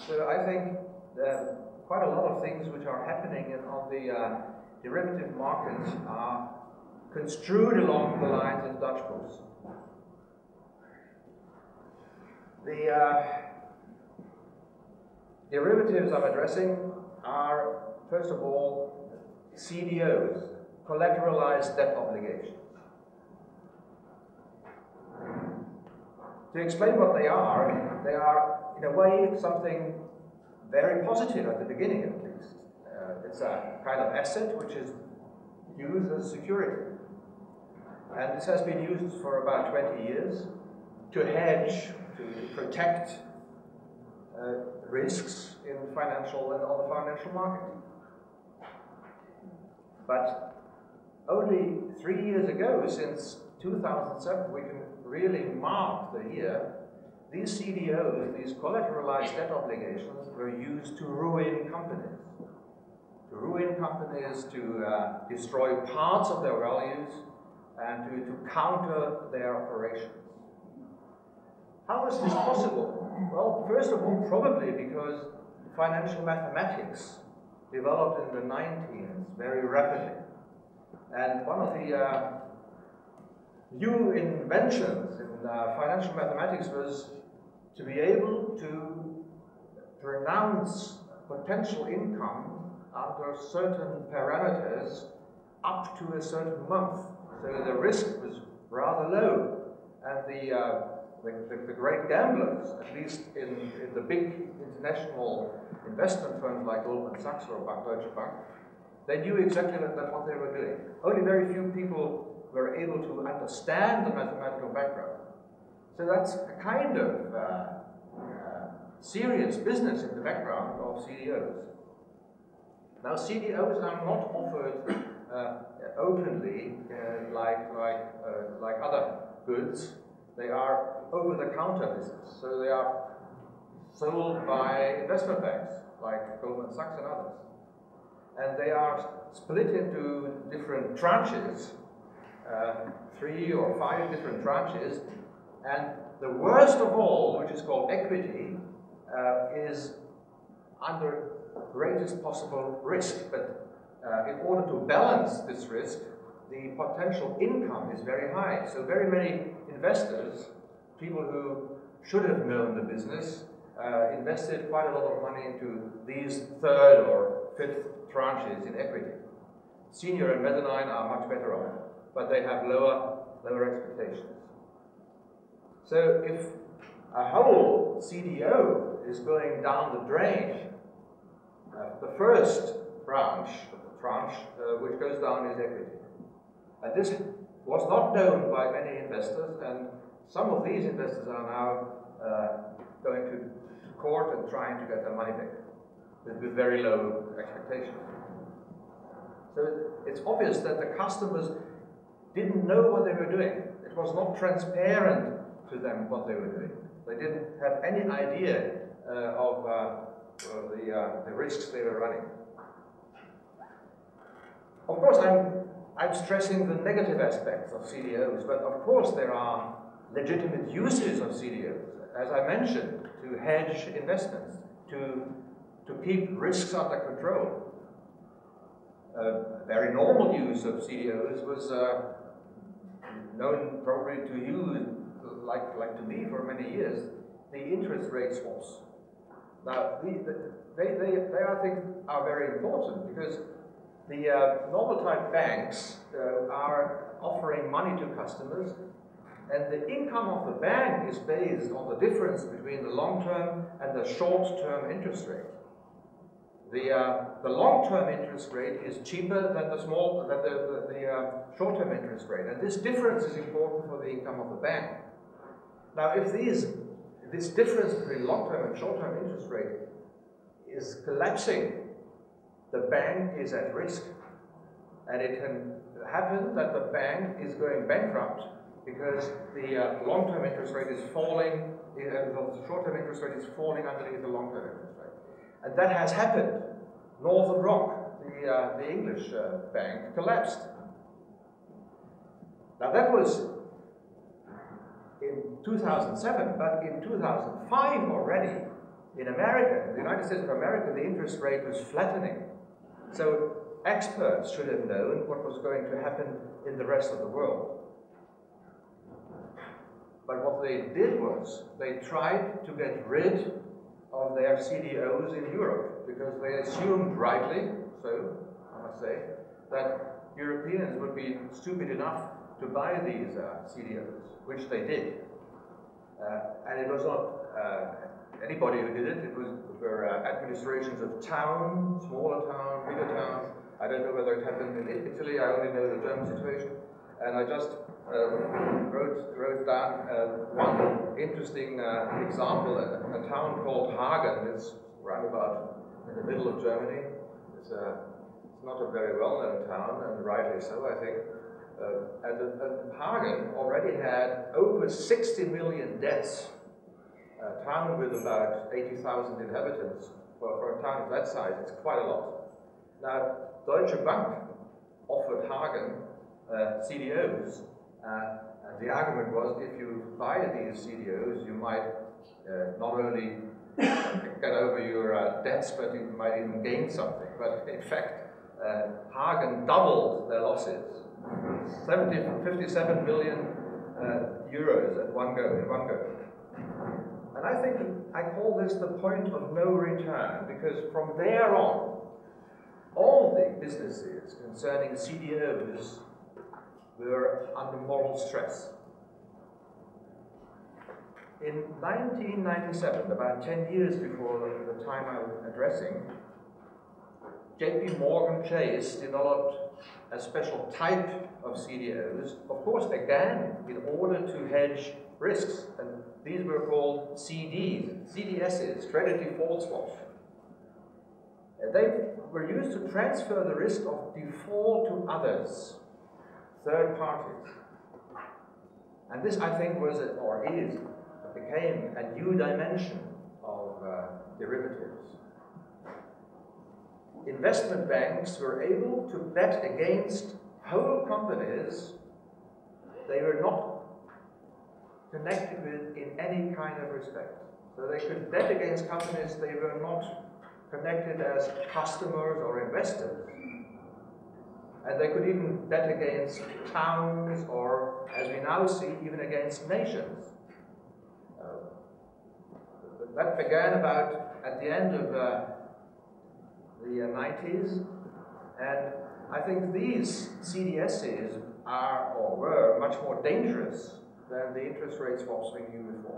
So I think quite a lot of things which are happening on the derivative markets are construed along the lines in Dutch books. The derivatives I'm addressing are, first of all, CDOs, collateralized debt obligations. To explain what they are in a way something very positive at the beginning at least. It's a kind of asset which is used as security. And this has been used for about 20 years to hedge, to protect risks in financial and on the financial market. But only 3 years ago, since 2007, we can really mark the year, these CDOs, these collateralized debt obligations, were used to ruin companies. To ruin companies, to destroy parts of their values, and to counter their operations. How is this possible? Well, first of all, probably because financial mathematics developed in the 19th very rapidly. And one of the new inventions in financial mathematics was to be able to pronounce potential income under certain parameters up to a certain month. So the risk was rather low, and the great gamblers, at least in the big international investment firms like Goldman Sachs or Deutsche Bank, they knew exactly what they were doing. Only very few people were able to understand the mathematical background. So that's a kind of serious business in the background of CDOs. Now, CDOs are not offered openly like other goods. They are over-the-counter business, so they are sold by investment banks like Goldman Sachs and others. And they are split into different tranches, 3 or 5 different tranches, and the worst of all, which is called equity, is under greatest possible risk. But in order to balance this risk, the potential income is very high. So very many investors, people who should have known the business, invested quite a lot of money into these 3rd or 5th tranches in equity. Senior and mezzanine are much better off, but they have lower expectations. So if a whole CDO is going down the drain, the first tranche which goes down is equity. And this was not known by many investors, and some of these investors are now going to court and trying to get their money back with very low expectations. So it's obvious that the customers didn't know what they were doing. It was not transparent to them what they were doing. They didn't have any idea of the risks they were running. Of course, I'm stressing the negative aspects of CDOs, but of course there are legitimate uses of CDOs, as I mentioned, to hedge investments, to keep risks under control. A very normal use of CDOs was known probably to you, like to me for many years, the interest rate swaps. Now, they I think are very important because the normal type banks are offering money to customers, and the income of the bank is based on the difference between the long-term and the short-term interest rate. The long-term interest rate is cheaper than the short-term interest rate, and this difference is important for the income of the bank. Now, if this difference between long-term and short-term interest rate is collapsing, the bank is at risk, and it can happen that the bank is going bankrupt because the long-term interest rate is falling, the short-term interest rate is falling underneath the long-term interest rate. And that has happened. Northern Rock, the English bank, collapsed. Now that was in 2007, but in 2005 already, In America, in the United States of America, the interest rate was flattening. So experts should have known what was going to happen in the rest of the world. But what they did was, they tried to get rid of their CDOs in Europe, because they assumed, rightly so, I must say, that Europeans would be stupid enough to buy these CDOs, which they did. And it was not anybody who did it. It were administrations of town, smaller town, bigger town. I don't know whether it happened in Italy. I only know the German situation. And I just wrote down one interesting example. A town called Hagen. It's round about in the middle of Germany. It's not a very well-known town, and rightly so, I think. And Hagen already had over 60 million debts. A town with about 80,000 inhabitants. Well, for a town of that size, it's quite a lot. Now, Deutsche Bank offered Hagen CDOs, and the argument was, if you buy these CDOs, you might not only get over your debts, but you might even gain something. But in fact, Hagen doubled their losses, 57 million euros in one go. And I think I call this the point of no return, because from there on, all the businesses concerning CDOs were under moral stress. In 1997, about 10 years before the time I'm addressing, JP Morgan Chase developed a special type of CDOs, of course, again, in order to hedge risks, and these were called CDSs, credit default swaps. They were used to transfer the risk of default to others, third parties. And this, I think, was, or is, became a new dimension of derivatives. Investment banks were able to bet against whole companies they were not connected with in any kind of respect. So they could bet against companies they were not connected as customers or investors. And they could even bet against towns, or, as we now see, even against nations. That began about at the end of the 90s, and I think these CDSs are, or were, much more dangerous than the interest rate swaps we knew before.